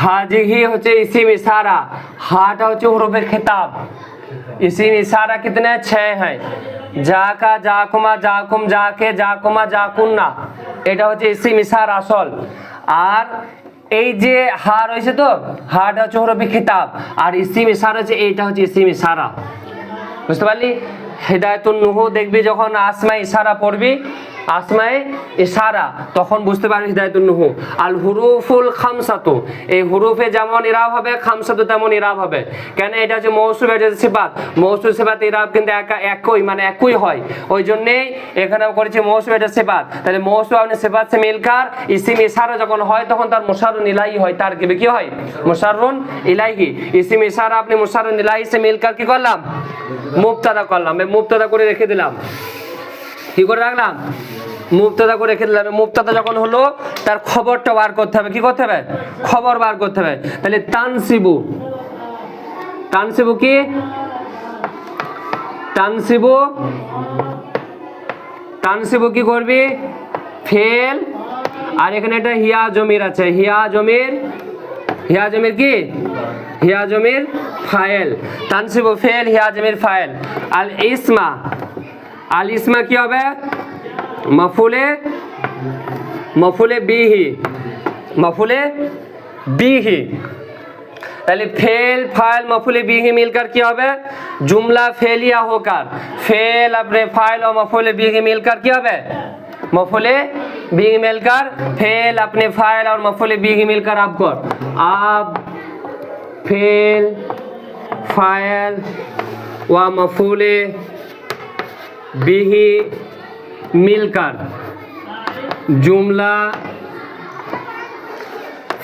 हाजिही হচ্ছে ইসিম ইশারা, হাটা হচ্ছে হুরুফে খেতাব। ইসিম ইশারা कितने 6 हैं, জাকা, জাকুমা, জাকুম, জাকে, জাকুমা, জাকুন্না, এটা হচ্ছে ইসিম ইশারা আসল। আর এই যে হা রয়েছে তো, হাটা হচ্ছে হুরুফে খেতাব, আর ইসিম ইশারা হচ্ছে এইটা হচ্ছে ইসিম ইশারা। বুঝতে পারলি? হিদায়াতুন নুহু দেখবি যখন আসমায়ে ইশারা পড়বি, আসমায়ে ইশারা, তখন বুঝতে পারবি হিদায়াতুন নুহু। আল হুরুফুল খামসাতু, এই হুরুফে যেমন ইরাব হবে, খামসাতু তেমন ইরাব হবে। কেন? এটা হচ্ছে মৌসুফ, এটা হচ্ছে সিফাত। মৌসুফ সিফাত ইরাব কিন্তু একই, মানে একই হয়। ওই জন্যেই এখানে করেছি মৌসুফ, এটা সিফাত। তাহলে মৌসুফ আপনি সিফাত সে মিলকার ইসিম ইশারা যখন হয়, তখন তার মুশাররুন ইলাহি হয়, তার কি হয়? মুশাররুন ইলাহি। ইসিম ইশারা আপনি মুশাররুন ইলাহি সে মিলকার কি করলাম? মুবতাদা করলাম। মুবতাদা করে রেখে দিলাম। কি করে রাখলাম? মুবতাদা করে রেখে দিলাম। মুবতাদা যখন হলো, তার খবরটা বার করতে হবে। কি করতে হবে? খবর বার করতে হবে। তাহলে তানসিবু, তানসিবু কি? তানসিবু, তানসিবু কি করবি? ফেল, আর এখানে একটা হিয়া জমির আছে, হিয়া জমির, হিয়া জমির কি? হিয়া জমির ফাইল। তানসিবু ফেল, হিয়া জমির ফাইল। আল ইসমা, আল ইসমা কি হবে? মফুলে, মফুলে বিহি, মফুলে বিহি। তাহলে ফেল, ফাইল, মফুলে বিহি মিলकर কি হবে? जुमला फेलिया होकर, फेल अपने फाइल और मफूले बिही मिलकर কি হবে? मफूले बिही मिलकर, फेल अपने फाइल और मफूले बिही मिलकर आपको आप फेल, फाइल व मफूले बिही मिलकर जुमला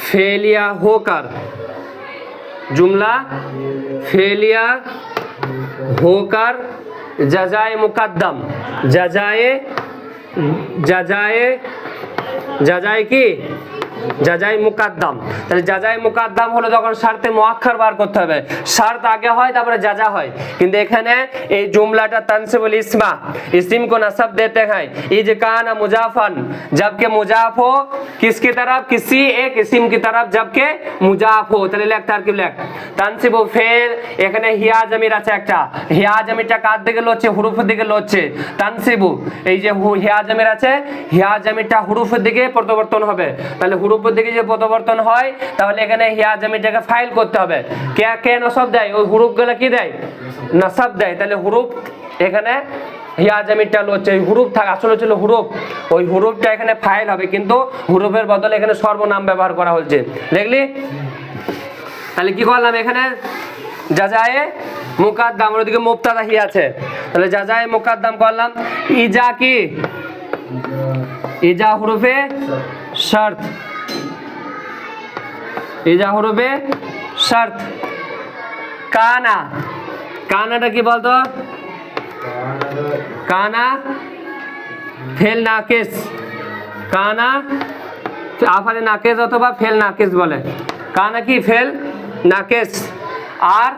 फेलिया होकर, जुमला फेलिया होकर जजाए मुकद्दम, जजाए, जजाए, जजाए की? জাজাই মুকাদ্দাম। তাহলে জাজাই মুকাদ্দাম হলো যখন শর্তে মুআক্খার বার করতে হবে, শর্ত আগে হয় তারপরে জাজা হয়। কিন্তু এখানে এই জুমলাটা তানসিবুল ইসমা, इस्म को नसब देते हैं इज काना मुजाफन, जबकि मुजाफ हो किसकी तरफ? किसी एक इस्म की तरफ, जबकि मुजाफ हो। তাহলে লেখ তারকিব লেখ। তানসিবু ফেল, এখানে হিয়া জমির আছে একটা, হিয়া জমিরটা কার দিকে লচ্ছে? হুরুফের দিকে লচ্ছে। তানসিবু, এই যে হিয়া জমির আছে, হিয়া জমিরটা হুরুফের দিকে পরিবর্তন হবে। তাহলে হুরুফের দিকে যে পরিবর্তন হয়, তাহলে এখানে হিয়া জমিরটাকে ফাইল করতে হবে। কে কে নসব দেয়? ওই হুরুফগুলো কি দেয়? নসব দেয়। তাহলে হুরুফ এখানে হিয়া জমিরটা লচ্ছে, হুরুফ থাকে, আসলে ছিল হুরুফ, ওই হুরুফটা এখানে ফাইল হবে, কিন্তু হুরুফের বদলে এখানে সর্বনাম ব্যবহার করা হচ্ছে। দেখলি? তাহলে কি করলাম? এখানে জাজায়ে মুকাদ্দাম, ওদিকে মুবতাদা হি আছে, তাহলে জাজায়ে মুকাদ্দাম করলাম। ইজা কি? ইজা হুরুফে শর্ত, ইজা হুরুফে শর্ত। কানা, কানাটা কি বলতো? কানা ফেল নাকিস, কানা আফালে নাকিস অথবা ফেল নাকিস বলে। কানা কি? ফেল নাকিস। আর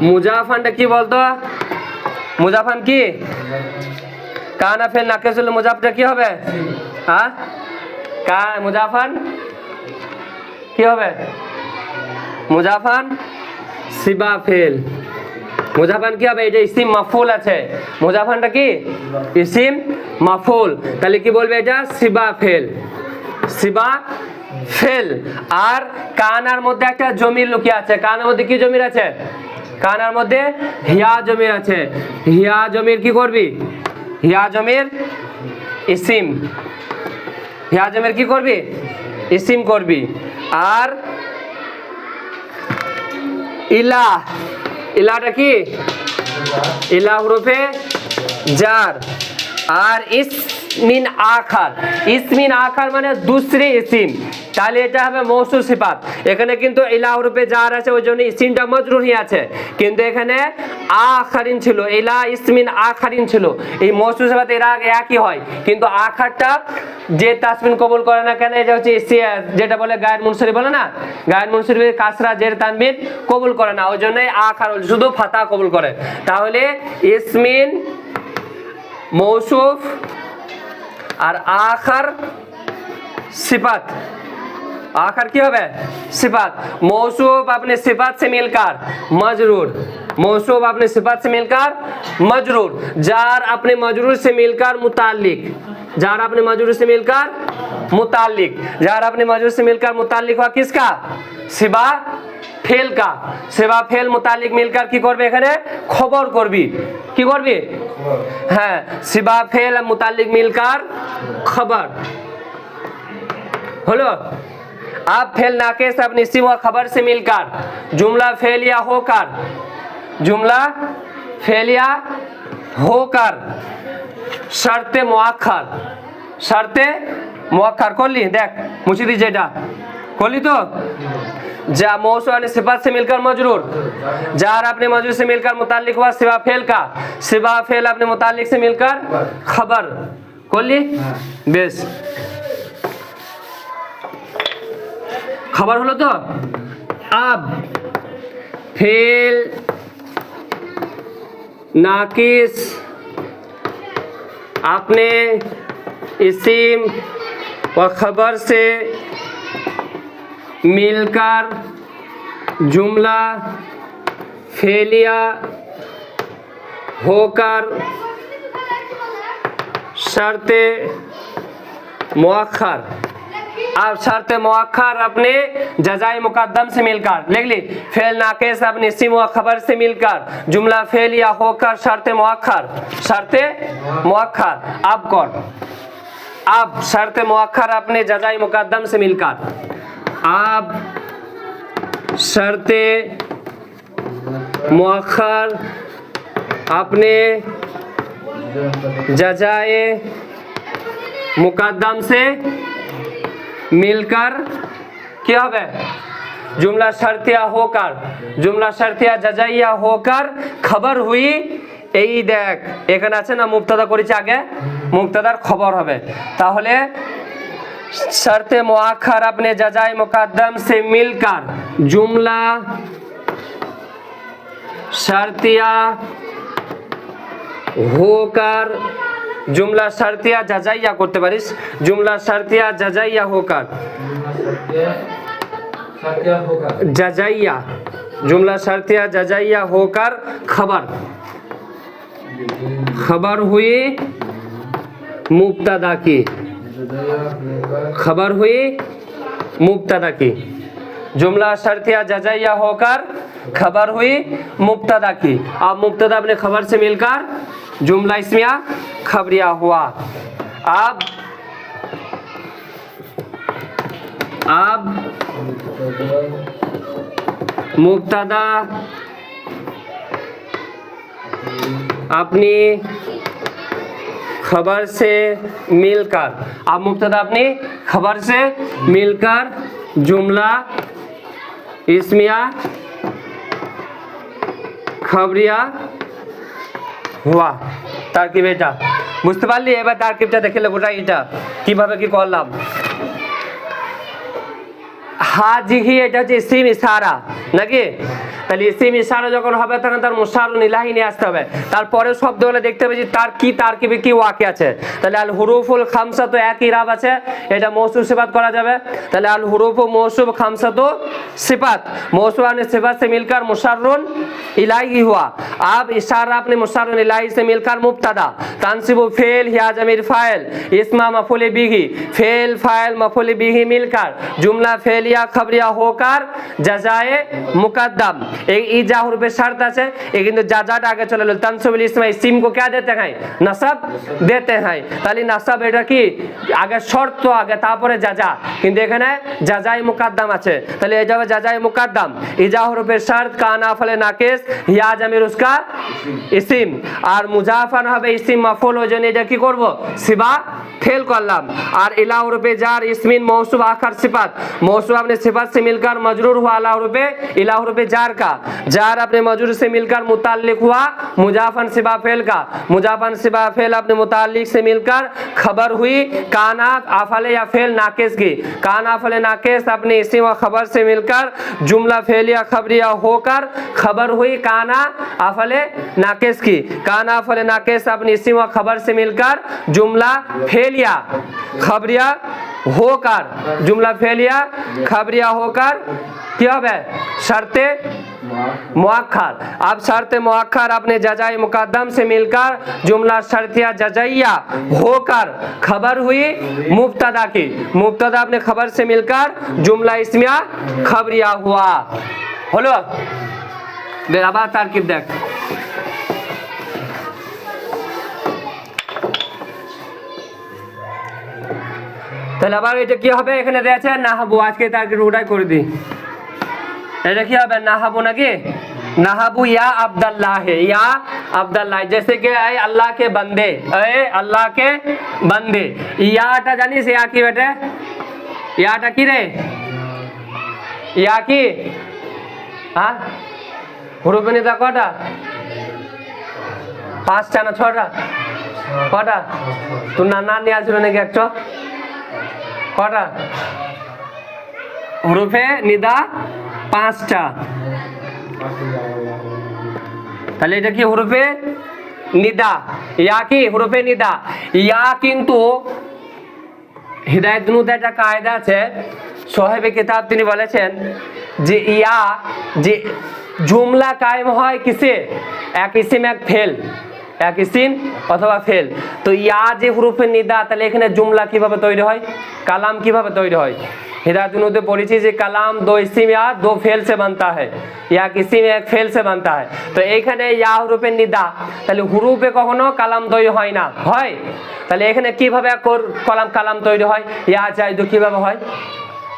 মুজাফানটা কি বলতো? মুজাফান কি? কানা ফেল নাকিস হলে মুজাফটা কি হবে? হ্যাঁ, মুজাফান কি হবে? মুজাফান সিবা ফেল। মুজাফান কি হবে? এটা ইসিম মাফুল আছে, মুজাফানটা কি? ইসিম মাফুল। তাহলে কি বলবে? এটা সিবা ফেল, সিবা ফেল। আর কানার মধ্যে একটা জমির লুকিয়ে আছে। কানার মধ্যে কি জমির আছে? কানার মধ্যে হিয়া জমির আছে। হিয়া জমির কি করবি? হিয়া জমির ইসিম, হিয়া জমির কি করবি? ইসিম করবি। আর ইলা, ইলাটা কি? ইলা হুরুফে জার। আর ইসমিন আখার, ইসমিন আখার মানে দুসরে ইসিম, তাহলে এটা হবে মৌসুল সিফাত। এখানে কিন্তু ইলা হুরুফে জার আছে, ওই জন্য ইসিমটা মজরুরি আছে, কিন্তু এখানে আখারিন ছিল, ইলা ইসমিন আখারিন ছিল। এই মৌসুল সিফাত এর আগে একই হয়, কিন্তু আখারটা যে তাসমিন কবুল করে না কেন, এটা হচ্ছে যেটা বলে গায়ের মুনসরিফ বলে না, গায়ের মুনসরিফের কাসরা জের তানবিন কবুল করে না, ওই জন্যই আখার শুধু ফাতা কবুল করে। তাহলে ইসমিন মৌসুফ আর আখার সিফাত, आखिर की হবে सिफात मौसूफ अपने सिफात से मिलकर मजरूर मौसूफ अपने सिफात से मिलकर मजरूर जार अपने मजरूर से मिलकर मुताल्लिक जार अपने मजरूर से मिलकर मुताल्लिक जार अपने मजरूर से मिलकर मुताल्लिक हुआ किसका सिबा फेल का सेवा फेल मुतालिक मिलकर की करबे এখানে খবর করবি কি করবি হ্যাঁ সেবা फेल मुतालिक मिलकर खबर হলো अब फेल नाकिस अपनी सिवा खबर से मिलकर जुमला फेल या होकर जुमला फेल या होकर शर्ते मुआक्खर করলি দেখ মুছে দি যেটা করলি তো जा मौसूफ ने सिफात से मिलकर मजरूर जार अपने मजरूर से मिलकर मुताल्लिक हुआ सिवा फेल का सिवा फेल अपने मुताल्लिक से मिलकर खबर করলি বেশ खबर হলো তো अब फेल नाकिस अपने इस्म व खबर से मिलकर जुमला फेलिया होकर शर्ते मुअक्खर अब शर्ते मुअक्खर अपने जजाए मुकद्दम से मिलकर लिख ली फेल नाकिस अपने इस्म व खबर से मिलकर जुमला फेलिया होकर शर्ते मुअक्खर अब कौन अब शर्ते मुअक्खर अपने जजाए मुकद्दम से मिलकर अब शर्ते मुअक्खर अपने जजाए मुकद्दम से मिलकर क्या है जुमला शर्तिया होकर जुमला शर्तिया जजाइया होकर खबर हुई এই দেখ এখানে আছে না মুবতাদা করেছে আগে মুবতাদার খবর হবে তাহলে शर्ते मुअक्खर अपने जजाए मुकद्दम से मिलकर जुमला शर्तिया होकर जुमला शर्तिया जजाइया करते पारिस जुमला शर्तिया जजाइया होकर जजाइया जुमला शर्तिया जजाइया होकर खबर हुई मुब्तदा की खबर हुई मुब्तदा की जुमला शर्तिया जजाइया होकर खबर हुई मुब्तदा की अब मुब्तदा अपने खबर से मिलकर जुमला इस्मिया खबरिया हुआ अब मुब्तदा अपनी खबर से मिलकर अब मुब्तदा अपनी खबर से मिलकर जुमला इस्मिया खबरिया हुआ तारकिब এটা বুঝতে পারলি এবার তারকিবটা দেখে লে গোটা এটা কিভাবে কি করলাম হাজিহি এটা হচ্ছে ইসিম ইশারা নাকি তাহলে ইসিম ইশারা যখন হবে তখন তার মুশারুন ইলাহি নিয়ে আসতে হবে তারপরে শব্দগুলো দেখতে হবে যে তার কি তারকিবে কি ওয়াকি আছে তাহলে আল হুরুফুল খামসা তো একই রাব আছে এটা মৌসুফ সিফাত করা যাবে তাহলে আল হুরুফু মৌসুফ খামসা তো सिफात मौसूफ ने सिफात से मिलकर मुशर्रुन इलाही हुआ अब इशारा अपने मुशर्रुन इलाही से मिलकर मुब्तदा तंसिबु फेल या जमीर फाइल इस्मा मफूल बिही फेल फाइल मफूल बिही मिलकर जुमला फेलिया खबरिया होकर जजाए मुकद्दम एक इजा हुरुफे शर्त আছে এই কিন্তু জাজাটা আগে চলে এলো তনসিবুল ইসমা ইসিম को क्या देते हैं नसब देते हैं তাহলে নসব এটা কি আগে শর্ত আগে তারপরে জাজা কিন্তু এখানে জাজায়ে মুকদ্দম আছে তাহলে এই যাবে জাজায়ে মুকদ্দম ইজা হুরুফে শর্ত কানা ফলে নাকিস ইয়া জামির उसका ইসিম আর মুজাফা না হবে ইসিম মাফউল ওই জন্য এটা কি করব সিবা फेल करलाम और इला হুরুফে জার ইসমিন মৌসুফ आखिर सिफात मौसूफ अपने सिफात से मिलकर मजरूर हुआ अला হুরুফে इला হুরুফे जार का जार अपने मजरूर से मिलकर मुताल्लिक हुआ मुजाफन सिबा फेल का मुजाफन सिबा फेल अपने मुताल्लिक से मिलकर खबर हुई काना आफले या फेल नाकिस की काना आफले नाकिस अपने इस्म व खबर से मिलकर जुमला फेलिया खबरिया होकर खबर हुई काना आफले नाकिस की काना आफले नाकिस अपने इस्म व खबर से मिलकर जुमला फेलिया खबरिया होकर, जुमला फेलिया खबरिया होकर क्या হবে शर्ते मुअक्खर। अब शर्त मुअक्खर अपने जजाए मुकद्दम से मिलकर जुमला शर्तिया जजाइया होकर खबर हुई मुब्तदा की, मुब्तदा अपने खबर से मिलकर जुमला इस्मिया खबरिया हुआ। হলো আবার তারকিব দেখ। তাহলে আবার এটা কি হবে, এখানে দেয়া আছে নাহাবু, আজকে তারকিব ওটাই করে দিই। এটা কি হবে নাহাবু নাকি, নাহাবু ইয়া আব্দুল্লাহ, ইয়া আব্দুল্লাহ, जैसे कि ऐ अल्लाह के बंदे, ऐ अल्लाह के बंदे। ইয়াটা জানিস ইয়া কি বেটা, ইয়াটা কি রে, ইয়া কি, হ্যাঁ হুরুফে নিদা কটা, 5টা না 6টা, কটা তোর নানা নিয়ে আসছিল নাকি একশো, কটা হুরুফে নিদা 5টা। তাহলে এটা কি হুরুফে নিদা, ইয়া কি হুরুফে নিদা। ইয়া কিন্তু হিদায়াত নুতে একটা কায়দা আছে, সাহেবে কিতাব তিনি বলেছেন যে ইয়া যে জুমলা কায়েম হয় কিসে, এক ইসিম এক ফেল, এক ইসিম অথবা ফেল। তো ইয়া যে হুরুফে নিদা, তাহলে এখানে জুমলা কিভাবে তৈরি হয়, কালাম কিভাবে তৈরি হয়। हिदायत नुते पढ़ी যে কালাম दो इसिम या दो फेल से बनता है, या किसी में एक फेल से बनता है। তো এইখানে ইয়া হুরুফে নিদা, তাহলে হুরুফে কখনো কালাম তৈরি হয় না, হয়। তাহলে এখানে কিভাবে কালাম তৈরি হয়, ইয়া জাইদু কিভাবে হয়,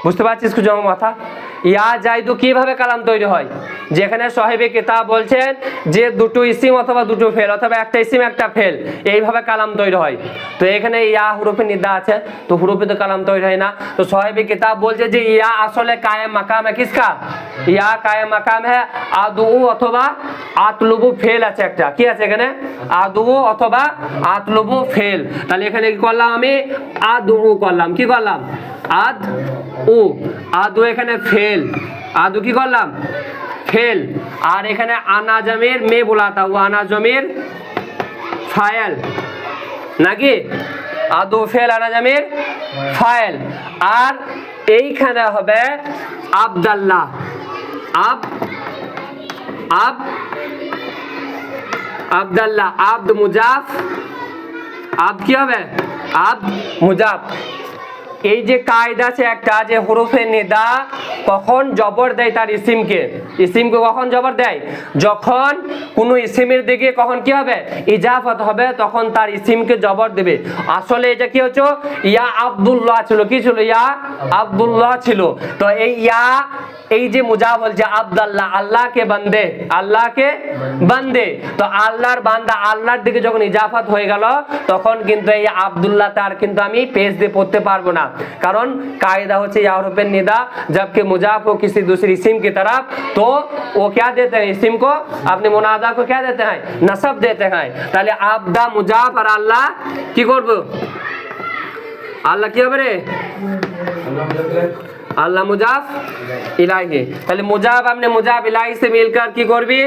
বুঝতে পারছিস কিছু আমার মাথা। ইয়া জাইদু কিভাবে কালাম তৈরি হয়, যেখানে সাহেবে কিতাব বলছেন যে দুটো ইসিম অথবা দুটো ফেল অথবা একটা ইসিম একটা ফেল, এইভাবে কালাম তৈরি হয়। তো এখানে ইয়া হুরুফে নিদা আছে, তো হুরুফে তো কালাম তৈরি হয় না। তো সাহেবে কিতাব বলছে যে ইয়া আসলে কায়েম মাকাম है किसका, ইয়া কায়েম মাকাম है আদু অথবা আতলুবু ফেল আছে একটা, কি আছে এখানে আদু অথবা আতলুবু ফেল। তাহলে এখানে কি করলাম আমি, আদু করলাম, কি করলাম আদ উ, আদু এখানে ফেল, আদু কি করলাম ফেল। আর এখানে আনা জমির মে বুলাতা, ও আনা জমির ফাইল নাকি, আদু ফেল আনা জমির ফাইল। আর এইখানে হবে আব্দুল্লাহ, আব্দুল্লাহ আব্দ মুজাফ, আব্দ কি হবে আব্দ মুজাফ। এই যে কায়দা আছে একটা, যে হুরুফে নিদা কখন জবর দেয় তার ইসিমকে, ইসিমকে কখন জবর দেয়, যখন কোনো ইসিমের দিকে কখন কি হবে ইজাফত হবে, তখন তার ইসিমকে জবর দেবে। আসলে এটা কি হচ্ছে, ইয়া আব্দুল্লাহ ছিল, কি ছিল ইয়া আব্দুল্লাহ ছিল। তো এই ইয়া এই যে মুজা বলছে আব্দুল্লাহ, আল্লাহকে বান্দে, আল্লাহকে বান্দে। তো আল্লাহর বান্দা, আল্লাহর দিকে যখন ইজাফত হয়ে গেল, তখন কিন্তু এই আব্দুল্লাহ তার কিন্তু আমি পেজ দিয়ে পড়তে পারবো না, কারণ कायदा होचे या হুরুফে নিদা जबकि मुजाफ हो किसी दूसरी इस्म की तरफ, तो वो क्या देते हैं इस्म को, अपने मुनादा को क्या देते हैं नसब देते हैं। তাহলে আবদা মুজাফ আর আল্লাহ কি করব, আল্লাহ কি হবে রে, আল্লাহ মুজাফ ইলাহি। তাহলে মুজাফ আপনি মুজাফ ইলাহি से मिलकर কি করবি,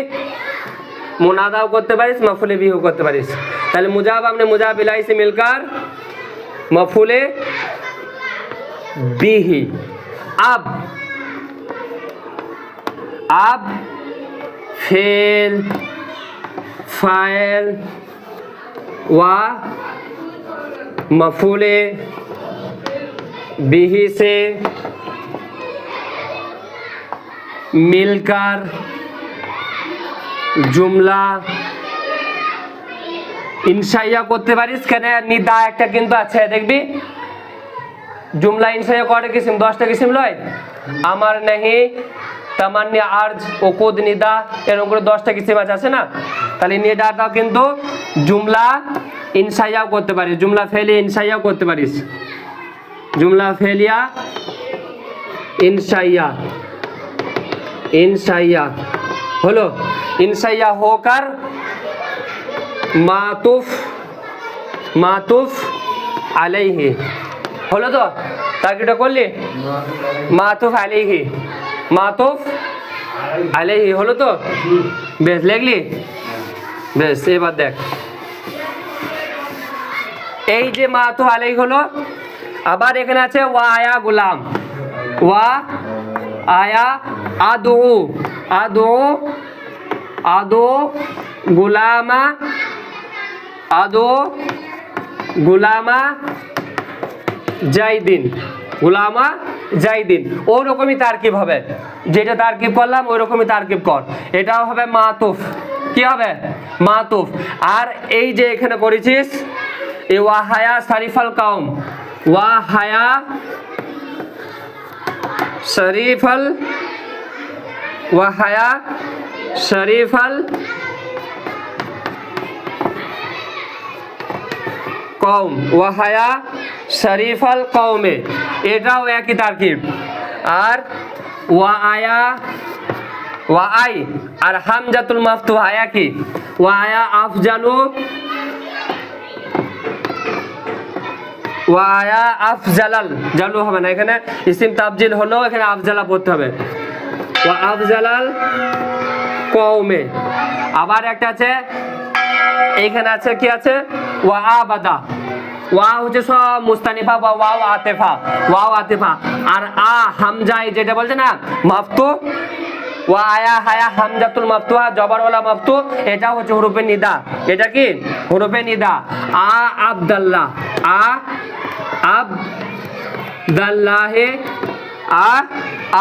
মুনাদাও করতে পারিস, মাফুলে বিহু করতে পারিস। তাহলে মুজাফ আপনি মুজাফ ইলাহি से मिलकर मफूले बिही। अब फेल फाइल व मफूले बिही से मिलकर जुमला ইনশাইয়া করতে পারিস। কেন নিদা একটা কিন্তু আছে দেখবি, জুমলা ইনশাইয়া কয়টা কিসিম, 10টা কিসিম লয়, আমার নেহি তামান্নি আরজ ওকুদ নিদা, এরকম করে 10টা কিসিম আছে না। তাহলে নিদাটাও কিন্তু জুমলা ইনশাইয়াও করতে পারিস, জুমলা ফেলিয়া ইনশাইয়াও করতে পারিস, জুমলা ফেলিয়া ইনশাইয়া, ইনশাইয়া হলো ইনশাইয়া হোকার মাতুফ আলাইহি হলো। তো তাকিটা করলি মাতুফ আলাইহি, মাতুফ আলাইহি হলো। তো বেশ লিখলি, বেশ এবার দেখ এই যে মাতুফ আলাইহি হলো, আবার এখানে আছে ওয়া আয়া গুলাম, ওয়া আয়া আদু, আদু আদু গুলামা, আদু গুলামা জাইদিন, গুলামা জাইদিন। ওরকমই তারকিব হবে, যেটা তারকিব করলাম ওই রকমই তারকিব কর। এটাও হবে মাতুফ, কি হবে মাতুফ। আর এই যে এখানে করেছিস এই ওয়াহায়া শরীফাল কওম, ওয়াহায়া শরীফাল, ওয়াহায়া শরীফাল কওম, ওয়াহায়া শরীফাল কওমে, এটাও একই তারকিব। আর ওয়া আয়া, ওয়া আই আর হামজাতুল মাফতুহ আয়া কি, ওয়া আয়া আফজালু, ওয়া আয়া আফজালাল, জালু হবে না, এখানে ইসিম তাবজিল হলো, এখানে আফজালা পড়তে হবে, ওয়া আফজালাল কওমে। আবার একটা আছে এইখানে আছে কি আছে ওয়া আবাদা, ওয়া হচ্ছে সব মুস্তানিফা বা ওয়াও আতিফা, ওয়াও আতিফা। আর আ হামজাই যেটা বলছে না মাফতু, ওয়া আয়া হায়া হামজাতুল মাফতুহা জবরওয়ালা মাফতু, এটা হচ্ছে হুরুফে নিদা। এটা কি হুরুফে নিদা। আ আব্দুল্লাহ, আ আব্দাল্লাহে, আ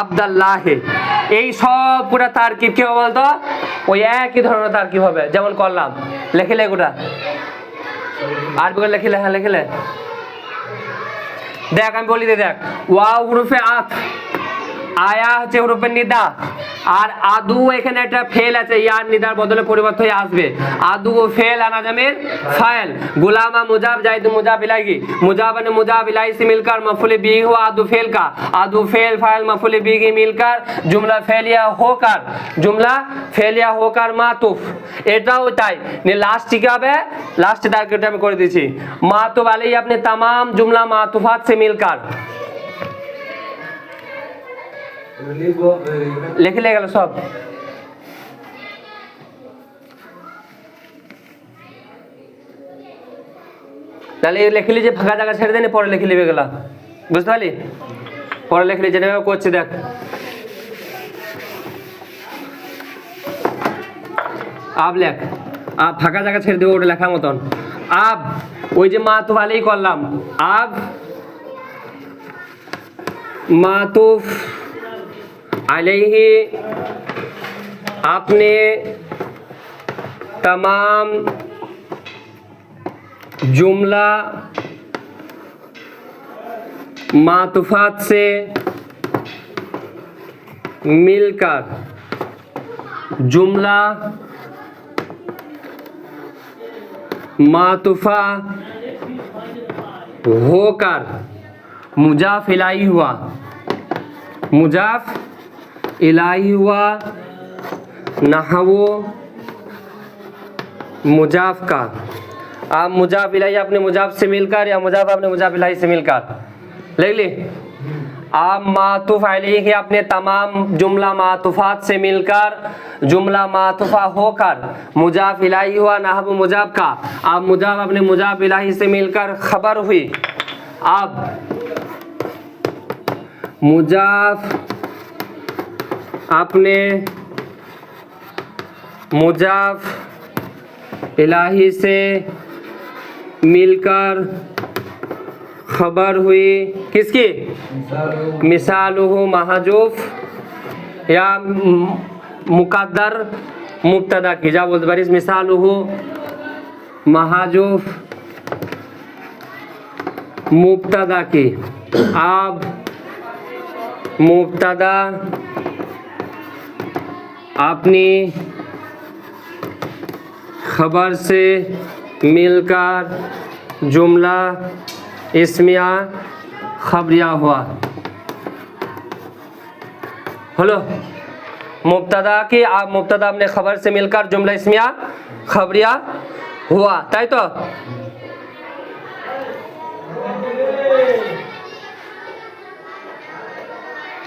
আব্দাল্লাহে। এই সব পুরা তারকিব কি হবে বলতো, ওই একই ধরনের তারকিব হবে। যেমন করলাম, লেখিলে গোটা আরবি করে লেখিলে, হ্যাঁ লেখিলে দেখ, আমি বলি দে দেখ। ওয়াও হুরুফে আত, আয়া হচ্ছে হুরুফে নিদা, আর আদু এখানে একটা ফেল আছে, ইয়ার নিদার বদলে পরিবর্তন হয়ে আসবে। আদু ও ফেল আনাজামের ফাইল, গুলামা মুজাব জাইদ মুজাব ইলাইহি, মুজাবানে মুজাব ইলাইহি से मिलकर मफूल बिही हुआ आदू फेल का, आदू फेल फाइल मफूल बिही मिलकर जुमला फेलिया होकर, जुमला फेलिया होकर मातुफ। এটাও তাই, লাস্ট কি হবে, লাস্ট টার্গেট আমি করে দিয়েছি মাতুফ আলাইহি আপনি तमाम जुमला मातुफात से मिलकर, লিখে লে গেল সব। তাহলে লিখলি যে ফাঁকা জায়গা ছেড়ে দেনি, পরে লিখে লিবে গেলা, বুঝতে পারলি? পরে লিখলি যেটা করছি দেখ। আব লেখ, আব ফাঁকা জায়গা ছেড়ে দেবো ওটা লেখার মতন। আব ওই যে মাতুফ আলাইহি করলাম, আব মাতুফ আলাইহি आपने तमाम जुमला मातुफात से मिलकर, जुमला मातुफा होकर मुजाफ इलाही हुआ, मुजाफ इलाही हुआ नहवो मुजाफ का। आप मुजाफ इलाही अपने मुजाफ से मिलकर या मुजाफ अपने मुजाफ इलाही से मिलकर लिख ली। आप मातुफ अलैहि अपने तमाम जुमला मातुफात से मिलकर, जुमला मातुफा होकर मुजाफ इलाही हुआ नहव मुजाफ का। आप मुजाफ अपने मुजाफ इलाही से मिलकर खबर हुई। अब मुजाफ अपने मुजाफ इलाही से मिलकर खबर हुई किसकी, मिसालुहु महजूफ या मुकद्दर मुब्तदा की, जा बोलते पारिस मिसालुहु महजूफ मुब्तदा की। अब मुब्तदा अपनी खबर से मिलकर जुमला इस्मिया खबरिया हुआ। हेलो, मुब्तदा की आप मुब्तदा अपने खबर से मिलकर जुमला इस्मिया खबरिया हुआ, ताई तो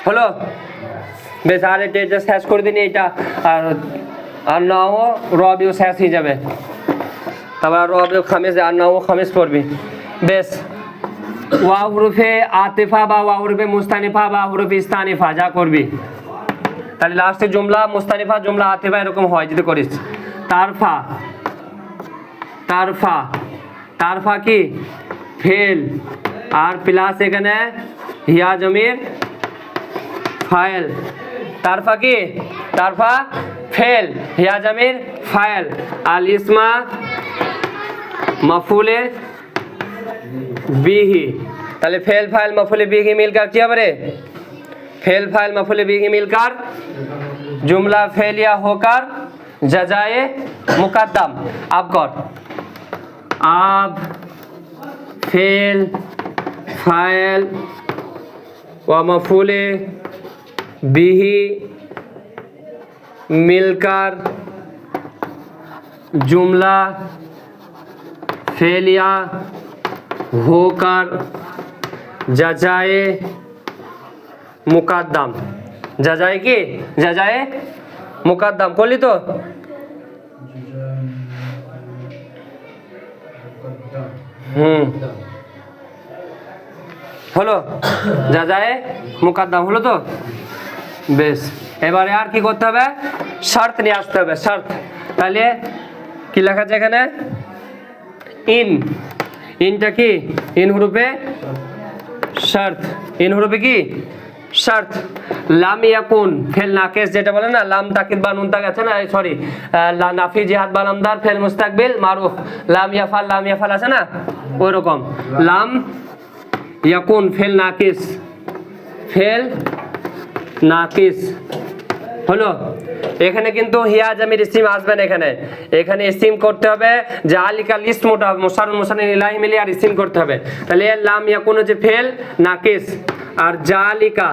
हेलो বেশ। আর এটা শেষ করে দিন, এটা আর নাও রবিও শেষ হয়ে যাবে, তারপর রবিও খামিস আর নাও খামিস পড়বি বেশ। ওয়া হরফে আতিফা বা ওয়া হরফে মুস্তানিফা বা হরফে ইস্তানিফা যা করবি, তাহলে লাস্টে জুমলা মুস্তানিফা জুমলা আতিফা এরকম হয় যদি করিস। তারফা, তারফা, তারফা কি ফেল, আর প্লাস এখানে হিয়া জমির ফাইল। তারফা কি, তারফা ফেল, হিয়া জমির ফাইল, আল ইসমা মাফুলে বিহি। তাহলে ফেল ফাইল মাফুলে বিহি মিলকার কি হবে রে? फेल फाइल मफूल बिही मिलकर जुमला फेलिया होकर जजाए मुकद्दम। अब कर, अब फेल फाइल व मफूल बिही मिलकर जुमला फेलिया होकर जजाए मुकद्दम। जजाए की, जजाए मुकद्दम করলি তো? হলো, জাজায়ে মুকদ্দম হলো তো? বেশ, এবারে আর কি করতে হবে? শর্ত নিয়ে আসতে হবে, শর্ত। তাহলে কি লেখা আছে এখানে? ইন, ইনটা কি? ইন হরফে শর্ত, ইন হরফে কি শর্ত। লাম ইয়াকুন ফেল নাকিস যেটা বলে না, লাম তাকিদ বা নুন তাকিদ আছে না, সরি নাফি জিহাদ বা লামদার ফেল মুস্তাকবিল মারুফ, লাম ইয়াফাল আছে না, ওই রকম লাম ইয়াকুন ফেল নাকিস, ফেল নাকিস হলো। এখানে কিন্তু হিয়া জামির ইসিম আসবে না, এখানে এখানে ইসিম করতে হবে জালিকাল ইসমুটা মুসাররুন মুসান্নিন ইলাহি মিলিয়ে আর ইসিম করতে হবে। তাহলে লাম ইয়াকুন হচ্ছে ফেল নাকিস, আর জালিকা,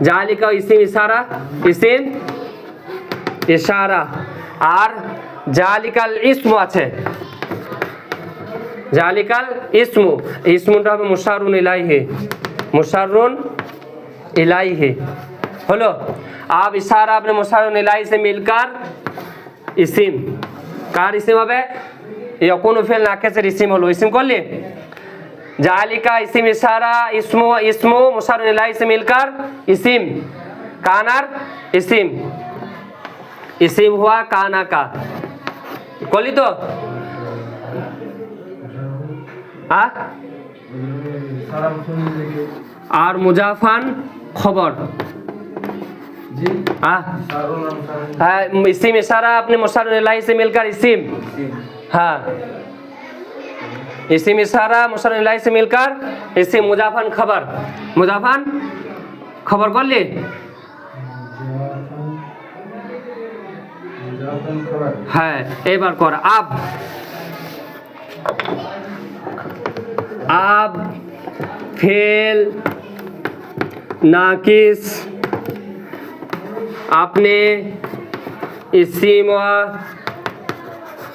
জালিকা ইসিম ইশারা, ইসিম ইশারা, আর জালিকাল ইসমু আছে, জালিকাল ইসমু, ইসমুটা হবে মুসাররুন ইলাইহি, মুসাররুন इलाही হলো। अब इशारा अपने मुसाररুন इलाही से मिलकर इसिम, कार इसिम হবে यकुनु फेल नाकिসের इसिम হলো, इसिम করলি जालिका इसिम इशारा इस्मु इस्मु मुसाररুন इलाही से मिलकर इसिम, कानार इसिम, इसिम हुआ काना का, করলি তো? আর মুজাফান খবর, हाँ इसिम इशारा अपने मुसाररুন इलाही से मिलकर इसिम, हाँ इसिम इशारा मुसाररুन इलाही से मिलकर इसिम, मुजाफान खबर, मुजाफान खबर कर ली, हाँ एक बार कर। अब फेल नाकिस अपने इसिम व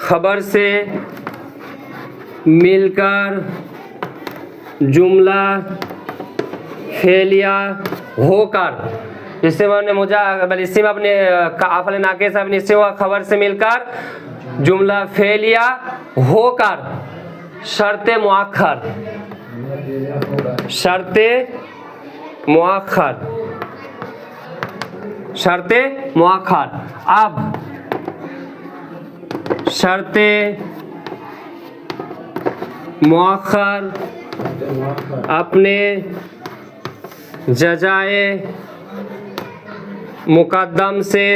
खबर से मिलकर जुमला फेलिया होकर, इसिम अपने इसिम अपने काफले नाकिस अपने इसिम व खबर से मिलकर जुमला फेलिया होकर शर्ते मुआखर, शर्ते मुआखर, शर्ते मुआखर। अब शर्ते मुआखर अपने जजाए मुकद्दम से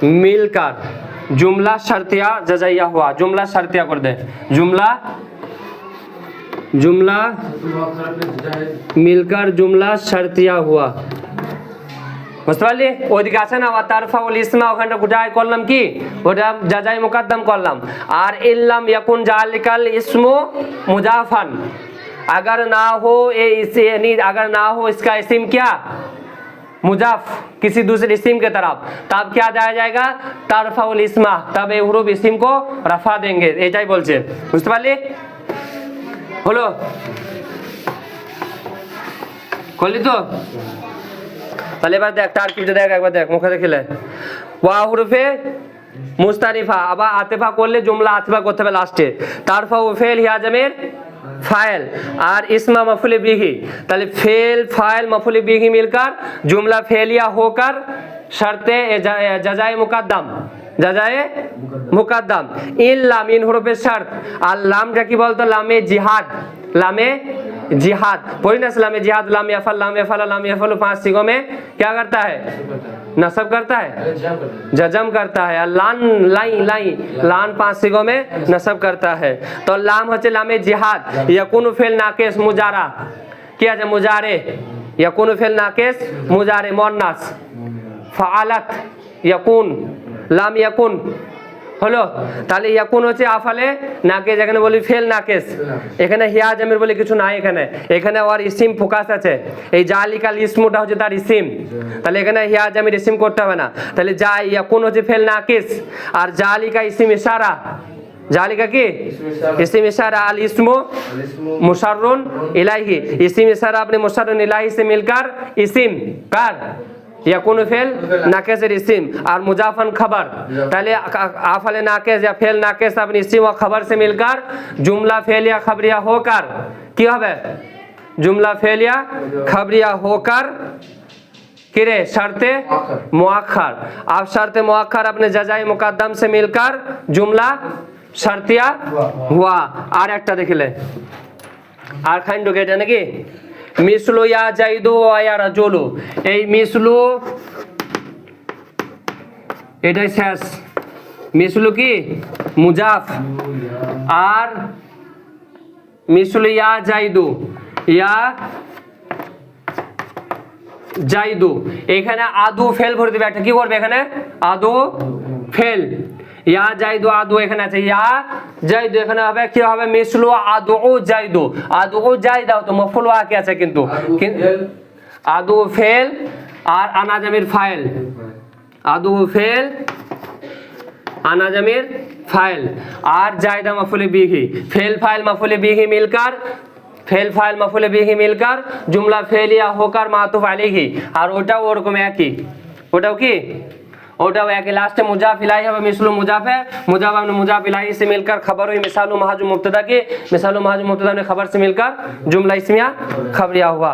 मिलकर जुमला शर्तिया जजाइया हुआ, जुमला शर्तिया कर दे, जुमला जुमला मिलकर जुमला शर्तिया हुआ, বুঝতে পারলি? ওইদিকে আছে না ওয়াতারফাউল ইসমা, ওখানটা গুটাই করলাম কি, ওটা জাজাই মুকদ্দম করলাম। আর ইল্লাম ইয়াকুন জালিকাল ইসমু मुजाफन, अगर ना हो यानी अगर ना हो इसका इस्म क्या मुजाफ किसी दूसरे इस्म के तरफ, तब क्या जाया जाएगा तारफाउल इस्मा, तब ये हुरूफ इस्म को रफा देंगे, এটাই বলছে। বুঝতে পারলি? হলো, করলি তো? তাহলে এবার দেখ তারকিবটা দেখ, একবার দেখ মুখে দেখিলে ওয়া হুরফে মুস্তানিফা, আবার আতিফা করলে জুমলা আতিফা করতে হবে লাস্টে। তারফা ও ফেল হিয়া জামির फाइल और इस्म मफूल बिही, ताले फेल फाइल मफूल बिही मिलकर जुमला फेलिया होकर शर्ते जजाए मुकद्दम, जजाए मुकद्दम। इन लाम इन হুরুফে শর্ত আর লামটা কি বলতো লামে জিহাদ, लामे जिहाद पढ़ी ना लामे जिहाद लाम यफल लाम यफल लाम यफल 5 सिगों में क्या करता है नसब करता है जजम करता है। लान लाई लाई लान 5 सिगों में नसब करता है। तो लाम होचे लामे जिहाद यकुन फेल नाकिस मुजारा किया जाए मुजारे यकुन फेल नाकिस मुजारे मुअन्नास फाआलत यकुन लाम यकुन হলো। তাহলে ইয়াকুন হচ্ছে আফালে নাকেস, এখানে বলি ফেল নাকেস, এখানে হিয়া জামির বলে কিছু নাই, এখানে এখানে আর ইসিম ফোকাস আছে, এই জালিকাল ইসমুটা হচ্ছে তার ইসিম, তাহলে এখানে হিয়া জামির ইসিম করতে হবে না। তাহলে যা ইয়াকুন হচ্ছে ফেল নাকিস আর জালিকা ইসিম ইশারা, জালিকা কি ইসিম ইশারা আল ইসমু মুশাররুন ইলাইহি, ইসিম ইশারা अपने मुशर्रन इलाही से मिलकर इसिम कर यकुन फेल नाकेस इसिम और मुजाफन खबर, पहले आफल नाकेस या फेल नाकेस अपनी इसिम और खबर से मिलकर जुमला फेलिया खबरिया होकर की হবে जुमला फेलिया खबरिया होकर किरे शर्ते मुअक्खर। अब शर्ते मुअक्खर अपने जजाए मुकद्दम से मिलकर जुमला शर्तिया हुआ। और एक देखले और खाइन ढुके এটা নাকি মিসলু ইয়া জাইদু ওয়া ইয়া রাজুলু, এই মিসলু এটাই শেষ, মিসলু কি মুজাফ আর মিসলু ইয়া জাইদু ইয়া জাইদু, এখানে আদু ফেল ভরে দিবে একটা, কি করবে এখানে আদু ফেল ইয়া জাইদু আদু এখানে আছে ইয়া জাইদু, এখানে হবে কি হবে মিসলু আদু জাইদু, আদু জাইদা তো মফউল ওয়াকি আছে কিন্তু আদু ফেল আর আনা জামির ফাইল, আদু ফেল আনা জামির ফাইল আর জাইদা মফউল বিহি, ফেল ফাইল মফউল বিহি मिलकर फेल फाइल मफूल बिही मिलकर जुमला फेलिया होकर मातुफ अलैहि, और ওটাও ওরকম একই, ওটাও কি ওটাও একই, लास्ट मुजाफ इलाही है मिसलु मुजाफ है, मुजाफ अपने मुजाफ इलाही से मिलकर खबर हुई मिसालु महजू मुब्तदा की, मिसालु महजू मुब्तदा ने खबर से मिलकर जुमला इस्मिया खबरिया हुआ।